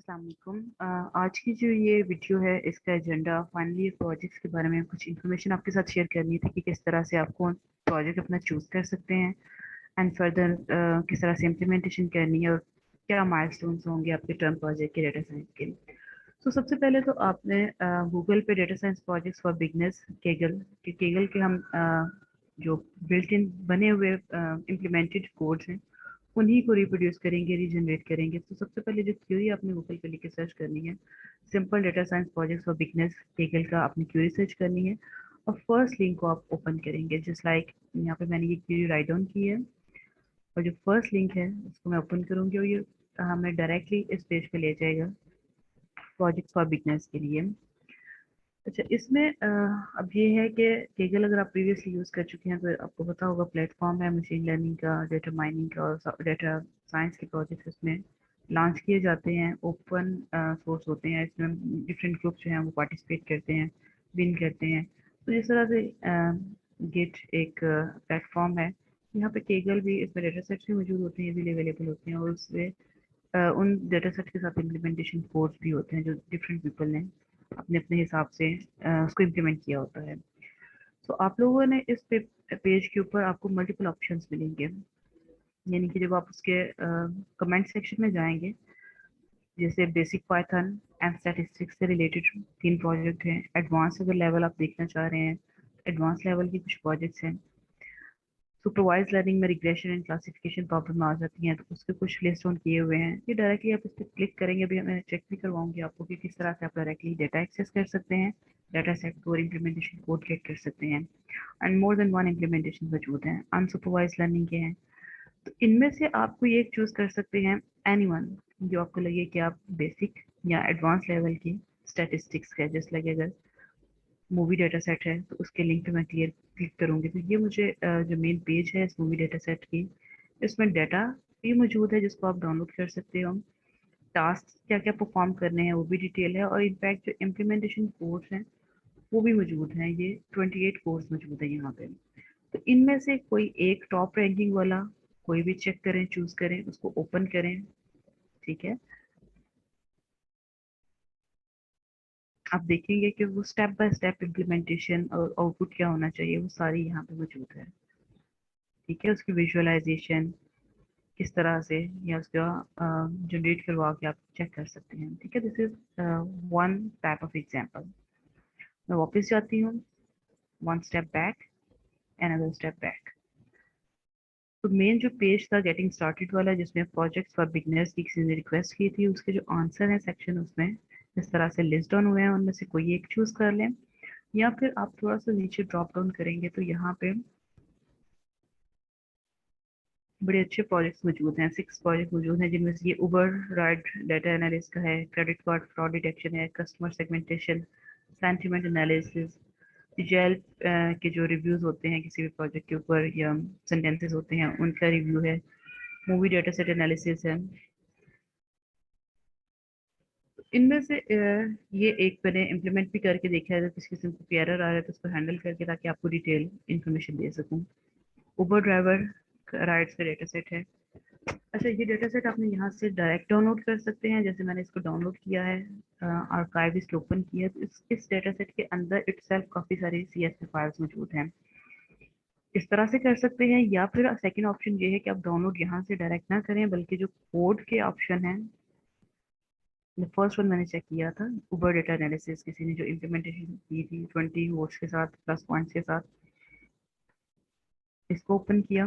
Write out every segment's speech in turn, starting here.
अस्सलाम वालेकुम। आज की जो ये वीडियो है इसका एजेंडा फाइनली प्रोजेक्ट्स के बारे में कुछ इन्फॉर्मेशन आपके साथ शेयर करनी थी कि किस तरह से आप कौन प्रोजेक्ट अपना चूज कर सकते हैं एंड फर्दर किस तरह से इम्प्लीमेंटेशन करनी है और क्या माइलस्टोन्स होंगे आपके टर्म प्रोजेक्ट के डेटा साइंस के लिए। तो सबसे पहले तो आपने गूगल पे data science projects for beginners Kaggle के हम जो बिल्ट इन बने हुए इम्प्लीमेंटेड कोड्स हैं उन्हीं को रिप्रोड्यूस करेंगे, रीजनरेट करेंगे। तो सबसे पहले जो क्यूरी आपने गूगल पे लिख के सर्च करनी है, simple data science projects for beginners Kaggle का आपने क्यूरी सर्च करनी है और फर्स्ट लिंक को आप ओपन करेंगे। जस्ट लाइक यहाँ पे मैंने ये क्यूरी राइट डाउन की है और जो फर्स्ट लिंक है उसको मैं ओपन करूंगी और ये हमें डायरेक्टली इस पेज पे ले जाएगा प्रोजेक्ट फॉर बिगनर्स के लिए। अच्छा, इसमें अब ये है कि गूगल अगर आप प्रीवियसली यूज़ कर चुके हैं तो आपको पता होगा प्लेटफॉर्म है मशीन लर्निंग का, डेटा माइनिंग का और डेटा साइंस के प्रोजेक्ट्स इसमें लॉन्च किए जाते हैं। ओपन सोर्स होते हैं, इसमें डिफरेंट ग्रुप जो हैं वो पार्टिसिपेट करते हैं, विन करते हैं। तो जिस तरह से गिट एक प्लेटफॉर्म है, यहाँ पे केगल भी इसमें डेटा सेट्स भी मौजूद होते हैं, भी अवेलेबल होते हैं और उसमें उन डेटा सेट के साथ इम्प्लीमेंटेशन कोड्स भी होते हैं जो डिफरेंट पीपल ने अपने अपने हिसाब से उसको इम्प्लीमेंट किया होता है। तो आप लोगों ने इस पेज के ऊपर आपको मल्टीपल ऑप्शंस मिलेंगे, यानी कि जब आप उसके कमेंट सेक्शन में जाएंगे, जैसे बेसिक पाइथन एंड स्टैटिस्टिक्स से रिलेटेड 3 प्रोजेक्ट हैं। एडवांस अगर लेवल आप देखना चाह रहे हैं, एडवांस लेवल के कुछ प्रोजेक्ट्स हैं। सुपरवाइज लर्निंग में रिग्रेशन एंड क्लासिफिकेशन प्रॉब्लम आ जाती हैं, तो उसके कुछ लिस्ट ऑन किए हुए हैं। ये डायरेक्टली आप इस पर क्लिक करेंगे, अभी मैं चेक भी करवाऊंगी आपको कि किस तरह से आप डायरेक्टली डेटा एक्सेस कर सकते हैं, डेटा सेट को और इम्प्लीमेंटेशन कोड गेट कर सकते हैं। And more than one implementation मौजूद हैं, अनसुपरवाइज लर्निंग के हैं। तो इनमें से आप कोई एक चूज कर सकते हैं, एनीवन, जो आपको लगे कि आप बेसिक या एडवांस लेवल की स्टैटिस्टिक्स है। जैसे लगे अगर मूवी डेटा सेट है तो उसके लिंक पे मैं क्लिक करूंगी तो ये मुझे जो मेन पेज है इस मूवी डेटा सेट की, इसमें डाटा भी मौजूद है जिसको आप डाउनलोड कर सकते हो। टास्क क्या क्या परफॉर्म करने हैं वो भी डिटेल है और इनफैक्ट जो इम्प्लीमेंटेशन कोड्स हैं वो भी मौजूद हैं। ये 28 कोर्स मौजूद है यहाँ पे। तो इनमें से कोई एक टॉप रैंकिंग वाला कोई भी चेक करें, चूज करें, उसको ओपन करें। ठीक है, आप देखेंगे कि वो स्टेप बाय स्टेप इम्प्लीमेंटेशन और आउटपुट क्या होना चाहिए वो सारी यहाँ पे मौजूद है। ठीक है, उसकी विजुअलाइजेशन किस तरह से या उसका जनरेट करवा के आप चेक कर सकते हैं। ठीक है, this is one type of example. मैं वापस जाती हूँ, one step back, another step back. तो मेन जो पेज था गेटिंग स्टार्टेड वाला, जिसमें प्रोजेक्ट्स फॉर बिगिनर्स की किसी ने रिक्वेस्ट की थी, उसके जो आंसर है सेक्शन उसमें इस तरह से लिस्ट डाउन हुए हैं, उनमें से कोई एक चूज कर लें। या फिर आप थोड़ा सा नीचे ड्रॉप डाउन करेंगे तो यहाँ पे बड़े अच्छे प्रोजेक्ट्स मौजूद हैं। 6 प्रोजेक्ट मौजूद हैं जिनमें से ये उबर राइड डेटा एनालिस्ट का है, क्रेडिट कार्ड फ्रॉड डिटेक्शन है, कस्टमर सेगमेंटेशन, सेंटिमेंट एनालिसिस, जेल के जो रिव्यूज होते हैं किसी भी प्रोजेक्ट के ऊपर या सेंटेंसेस होते हैं उनका रिव्यू है, मूवी डेटा सेट एनालिसिस है। इनमें से ये एक मैंने इम्प्लीमेंट भी करके देखा है, अगर किसी किस्म को एरर आ रहा है तो उसको हैंडल करके ताकि आपको डिटेल इन्फॉर्मेशन दे सकूं। उबर ड्राइवर राइड्स का डेटा सेट है। अच्छा, ये डेटा सेट आपने यहाँ से डायरेक्ट डाउनलोड कर सकते हैं, जैसे मैंने इसको डाउनलोड किया है, आर्काइव इसके ओपन किया है, तो इस डेटा सेट के अंदर इटसेल्फ काफ़ी सारी CSV फाइल्स मौजूद हैं। इस तरह से कर सकते हैं, या फिर सेकंड ऑप्शन ये है कि आप डाउनलोड यहाँ से डायरेक्ट ना करें बल्कि जो कोड के ऑप्शन है, फर्स्ट वन मैंने चेक किया था, उबर डेटा एनालिसिस किसी ने जो इम्प्लीमेंटेशन की थी 20 वोट्स के साथ प्लस पॉइंट्स के साथ, इसको ओपन किया।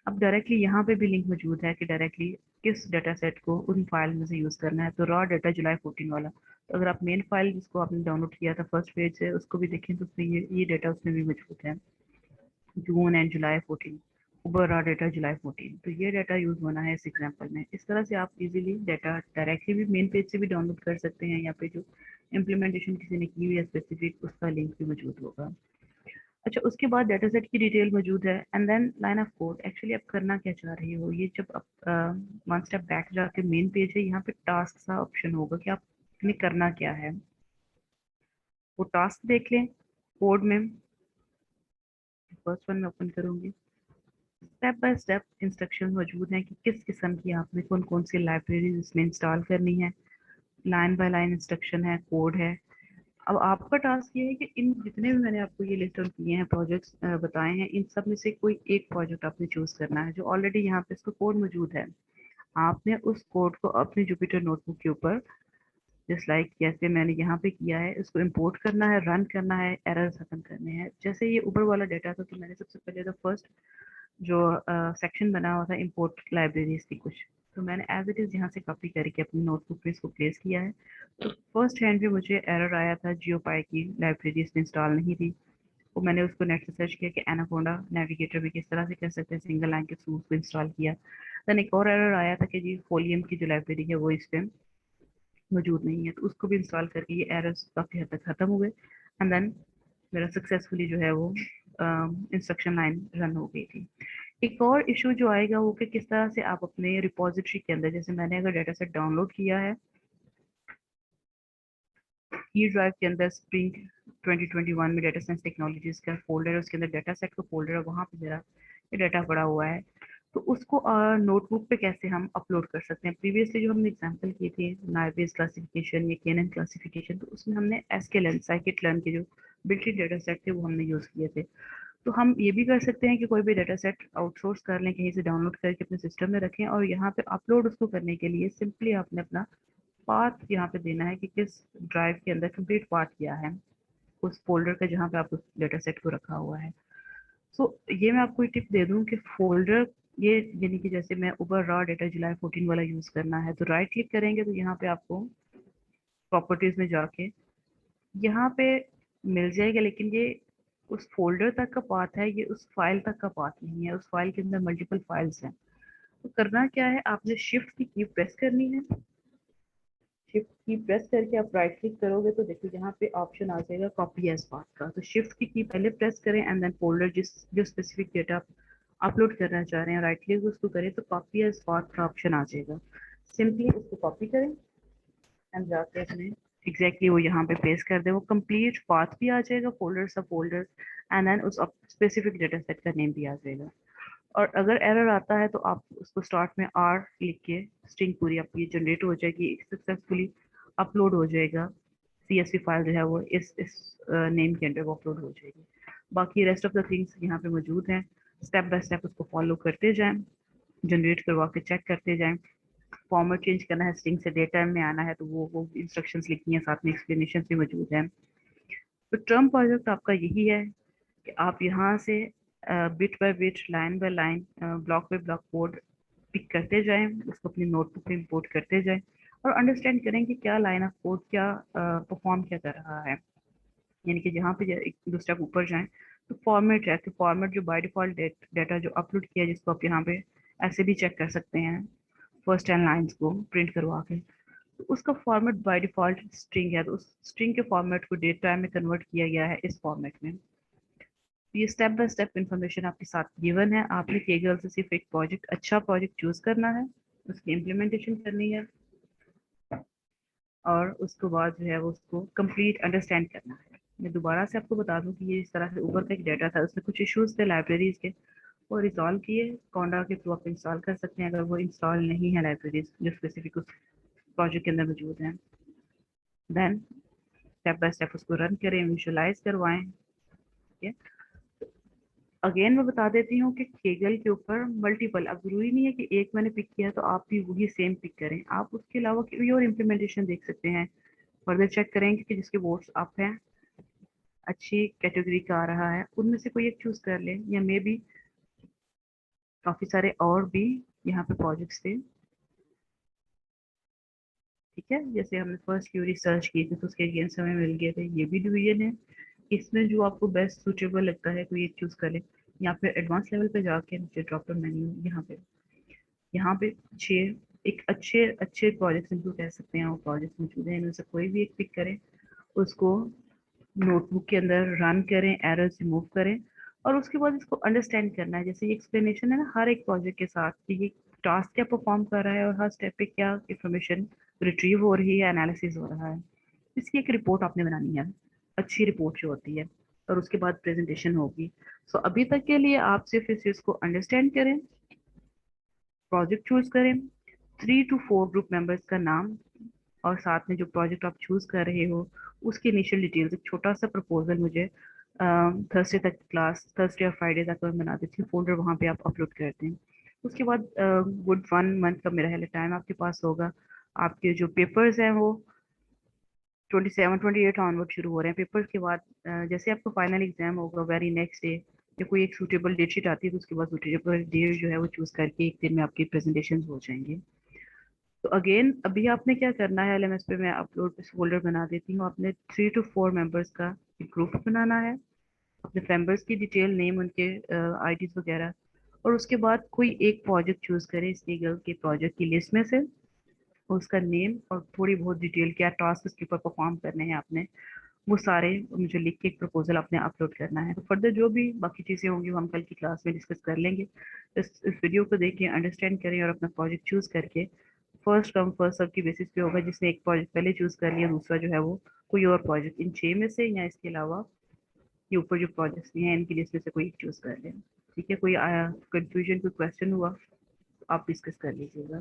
अब डायरेक्टली यहाँ पे भी लिंक मौजूद है कि डायरेक्टली किस डेटा सेट को उन फाइल में से यूज़ करना है। तो रॉ डेटा जुलाई 14 वाला, तो अगर आप मेन फाइल जिसको आपने डाउनलोड किया था फर्स्ट पेज से उसको भी देखें तो उसमें ये डेटा उसमें भी मौजूद है, June and July 14, Uber raw data July 14। तो ये डाटा यूज़ होना है इस एग्जाम्पल में। इस तरह से आप इजीली डाटा डायरेक्टली भी मेन पेज से भी डाउनलोड कर सकते हैं, या फिर जो इम्प्लीमेंटेशन किसी ने की हुई है स्पेसिफिक उसका लिंक भी मौजूद होगा। अच्छा, उसके बाद डाटा सेट की डिटेल मौजूद है and then line of code. Actually आप करना क्या चाह रहे हो, ये जब आप वन स्टेप बैक जाके मेन पेज है, यहाँ पे टास्क का ऑप्शन होगा कि आपने करना क्या है। वो टास्क देख लें कोड में, फर्स्ट वन में ओपन करूंगी। स्टेप बाय स्टेप इंस्ट्रक्शन मौजूद हैं कि किस किस्म की आपने कौन कौन सी लाइब्रेरीज इसमें इंस्टॉल करनी है, लाइन बाय लाइन इंस्ट्रक्शन है, कोड है। अब आपका टास्क ये है कि इन जितने भी मैंने आपको ये लिस्ट आउट किए हैं, प्रोजेक्ट्स बताए हैं, इन सब में से कोई एक प्रोजेक्ट आपने चूज करना है जो ऑलरेडी यहाँ पे इसका कोड मौजूद है। आपने उस कोड को अपने जुपिटर नोटबुक के ऊपर, जस्ट लाइक जैसे मैंने यहाँ पे किया है, उसको इंपोर्ट करना है, रन करना है, एरर खत्म करने हैं। जैसे ये ऊपर वाला डेटा था, तो मैंने सबसे पहले तो फर्स्ट जो सेक्शन बना हुआ था इंपोर्ट लाइब्रेरीज की कुछ, तो मैंने एज इट इज यहाँ से कॉपी करके अपनी नोटबुक पे इसको प्लेस किया है। तो फर्स्ट हैंड पे मुझे एरर आया था, जियोपाई की लाइब्रेरी इसमें इंस्टॉल नहीं थी। तो मैंने उसको नेट से सर्च किया कि एनाकोंडा नेविगेटर भी किस तरह से कर सकते हैं, सिंगल लाइन के थ्रू उसको इंस्टॉल किया। देन एक और एरर आया था कि जी फोलियम की जो लाइब्रेरी है वो इस पे मौजूद नहीं है, तो उसको भी इंस्टॉल करके ये एरर्स काफ़ी हद तक खत्म हुए। एंड देन मेरा सक्सेसफुली जो है वो इंस्ट्रक्शन लाइन रन हो गई थी। एक और इशू जो आएगा वो कि किस तरह से आप अपने रिपोजिटरी के अंदर, जैसे मैंने अगर डेटा सेट डाउनलोड किया है ई ड्राइव के अंदर, स्प्रिंग 2021 में डेटा साइंस टेक्नोलॉजीज का फोल्डर है, उसके अंदर डेटा सेट का फोल्डर है, वहाँ पे मेरा ये डाटा पड़ा हुआ है। तो उसको नोटबुक पे कैसे हम अपलोड कर सकते हैं। प्रीवियसली जो हमने एग्जांपल किए थे नाइवेज क्लासिफिकेशन या केनन क्लासिफिकेशन, तो उसमें हमने एसकेएलएन साइकिट लर्न के जो बिल्ट इन डेटा सेट थे वो हमने यूज़ किए थे। तो हम ये भी कर सकते हैं कि कोई भी डेटा सेट आउटसोर्स कर लें, कहीं से डाउनलोड करके अपने सिस्टम में रखें, और यहाँ पे अपलोड उसको करने के लिए सिंपली आपने अपना पाथ यहाँ पे देना है कि किस ड्राइव के अंदर कंप्लीट पाथ किया है उस फोल्डर का जहाँ पे आप उस डेटा सेट को रखा हुआ है। सो ये मैं आपको टिप दे दूँ कि फोल्डर ये, यानी कि जैसे मैं ऊबर रॉ डेटा जुलाई 14 वाला यूज़ करना है, तो राइट क्लिक करेंगे तो यहाँ पे आपको प्रॉपर्टीज में जाके यहाँ पे मिल जाएगा, लेकिन ये उस फोल्डर तक का पाथ है, ये उस फाइल तक का पाथ नहीं है। उस फाइल के अंदर मल्टीपल फाइल्स हैं। तो करना क्या है, आपने शिफ्ट की प्रेस करनी है। शिफ्ट की प्रेस करके आप राइट क्लिक करोगे तो देखो यहाँ पे ऑप्शन आ जाएगा कॉपी एज पाथ का। तो शिफ्ट की पहले प्रेस करें एंड देन फोल्डर जिस जो स्पेसिफिक डेटा आप अपलोड करना चाह रहे हैं राइट क्लिक उसको करें तो कॉपी एज पाथ का ऑप्शन आ जाएगा। सिंपली उसको कॉपी करें एंड जाके अपने एग्जैक्टली वो यहाँ पे पेस्ट कर दे, वो कंप्लीट पाथ भी आ जाएगा, फोल्डर सब फोल्डर, एंड देन उस स्पेसिफिक डेटा सेट का नेम भी आ जाएगा। और अगर एरर आता है तो आप उसको स्टार्ट में आर लिख के स्ट्रिंग पूरी आपकी जनरेट हो जाएगी, सक्सेसफुली अपलोड हो जाएगा। सीएसवी फाइल जो है वो इस नेम के अंदर वो अपलोड हो जाएगी। बाकी रेस्ट ऑफ द थिंग्स यहाँ पे मौजूद हैं, स्टेप बाय स्टेप उसको फॉलो करते जाएं, जनरेट करवा के चेक करते जाएं। फॉर्मेट चेंज करना है, स्ट्रिंग से डेटा में आना है, तो वो इंस्ट्रक्शंस लिखी हैं, साथ में एक्सप्लेनेशन भी मौजूद है। तो टर्म प्रोजेक्ट आपका यही है कि आप यहाँ से bit by bit, line by line, block by block code pick करते जाएं, उसको अपनी नोटबुक पे इंपोर्ट करते जाएं, और अंडरस्टैंड करें कि क्या लाइन ऑफ कोड क्या परफॉर्म क्या कर रहा है। यानी कि जहाँ पे एक दो स्टेप ऊपर जाएं तो फॉर्मेट है, तो फॉर्मेट जो बाय डिफॉल्ट डेटा जो अपलोड किया है, जिसको आप यहाँ पे ऐसे भी चेक कर सकते हैं फर्स्ट 10 लाइन्स को प्रिंट करवा के, तो उसका फॉर्मेट बाय डिफॉल्ट स्ट्रिंग है, तो उस स्ट्रिंग के फॉर्मेट को डेटा में कन्वर्ट किया गया है इस फॉर्मेट में। तो ये स्टेप बाय स्टेप इन्फॉर्मेशन आपके साथ गिवन है। आपने केगल से सिर्फ एक प्रोजेक्ट, अच्छा प्रोजेक्ट चूज करना है, उसकी इम्प्लीमेंटेशन करनी है, और उसके बाद जो है वो उसको कंप्लीट अंडरस्टैंड करना है। मैं दोबारा से आपको बता दूं कि ये इस तरह से ऊपर का एक डाटा था, उसमें कुछ इश्यूज थे लाइब्रेरीज के, वो रिजॉल्व किए, कोंडा के थ्रू आप इंस्टॉल कर सकते हैं अगर वो इंस्टॉल नहीं है लाइब्रेरीज जो स्पेसिफिक उस प्रोजेक्ट के अंदर मौजूद हैं। देन स्टेप बाय स्टेप उसको रन करें, विजुअलाइज करवाएं। ठीक है, अगेन मैं बता देती हूँ कि केगल के ऊपर मल्टीपल, अब जरूरी नहीं है कि एक मैंने पिक किया तो आप भी वही सेम पिक करें, आप उसके अलावा कोई और इम्प्लीमेंटेशन देख सकते हैं। फर्दर चेक करेंगे कि जिसके वोट्स अप हैं, अच्छी कैटेगरी का आ रहा है, उनमें से कोई एक चूज कर लें, या मे बी काफी सारे और भी यहाँ पे प्रोजेक्ट्स थे। ठीक है, जैसे हमने फर्स्ट क्यूरी सर्च की थी तो उसके अगेंस्ट हमें मिल गए थे, ये भी डिवीजन है। इसमें जो आपको बेस्ट सूटेबल लगता है कोई एक चूज कर ले, या फिर एडवांस लेवल पे जाके नीचे ड्रॉप डाउन मेन्यू, यहाँ पे छः एक अच्छे अच्छे प्रोजेक्ट्स इनको कह सकते हैं, वो प्रोजेक्ट्स मौजूद हैं, इनमें से कोई भी एक पिक करें, उसको नोटबुक के अंदर रन करें, एरर्स रिमूव करें, और उसके बाद इसको अंडरस्टैंड करना है। जैसे एक्सप्लेनेशन है ना हर एक प्रोजेक्ट के साथ कि ये टास्क क्या परफॉर्म कर रहा है और हर स्टेप पे क्या इंफॉर्मेशन रिट्रीव हो रही है, एनालिसिस हो रहा है, इसकी एक रिपोर्ट आपने बनानी है, अच्छी रिपोर्ट जो होती है, और उसके बाद प्रेजेंटेशन होगी। सो अभी तक के लिए आप सिर्फ इस चीज़ को अंडरस्टैंड करें, प्रोजेक्ट चूज करें, 3 to 4 ग्रुप मेंबर्स का नाम और साथ में जो प्रोजेक्ट आप चूज कर रहे हो उसकी इनिशियल डिटेल्स, एक छोटा सा प्रपोजल मुझे थर्सडे तक, क्लास थर्सडे और फ्राइडे तक मैं बना देती हूँ, फोल्डर वहाँ पे आप अपलोड करते हैं। उसके बाद गुड 1 मंथ का मेरा टाइम आपके पास होगा। आपके जो पेपर्स हैं वो 27 28 ऑनवर्ड शुरू हो रहे हैं। पेपर्स के बाद जैसे आपका फाइनल एग्जाम होगा वेरी नेक्स्ट डे या कोई एक सूटेबल डेट शीट आती है, तो उसके बाद सूटेबल डेट जो है वो चूज करके एक दिन में आपकी प्रेजेंटेशन हो जाएंगे। तो अगेन अभी आपने क्या करना है, एलएमएस पे मैं अपलोड फोल्डर बना देती हूँ। आपने 3 to 4 मेंबर्स का एक ग्रुप बनाना है, अपने मेंबर्स की डिटेल, नेम, उनके आईडीज वगैरह, और उसके बाद कोई एक प्रोजेक्ट चूज करें इस ईगल के प्रोजेक्ट की लिस्ट में से, उसका नेम और थोड़ी बहुत डिटेल, क्या टास्क उसके ऊपर परफॉर्म करने हैं आपने, वो सारे मुझे लिख के एक प्रपोजल आपने अपलोड करना है। तो फर्दर जो भी बाकी चीज़ें होंगी वो हम कल की क्लास में डिस्कस कर लेंगे। इस वीडियो को देखिए, अंडरस्टैंड करें और अपना प्रोजेक्ट चूज करके फर्स्ट कम फर्स्ट सर्व की बेसिस पे होगा। जिसने एक प्रोजेक्ट पहले चूज कर लिया, दूसरा जो है वो कोई और प्रोजेक्ट इन 6 में से या इसके अलावा ये ऊपर जो प्रोजेक्ट्स हैं इनकी लिस्ट में से कोई एक चूज कर लें। ठीक है, कोई कंफ्यूजन, कोई क्वेश्चन हुआ तो आप डिस्कस कर लीजिएगा।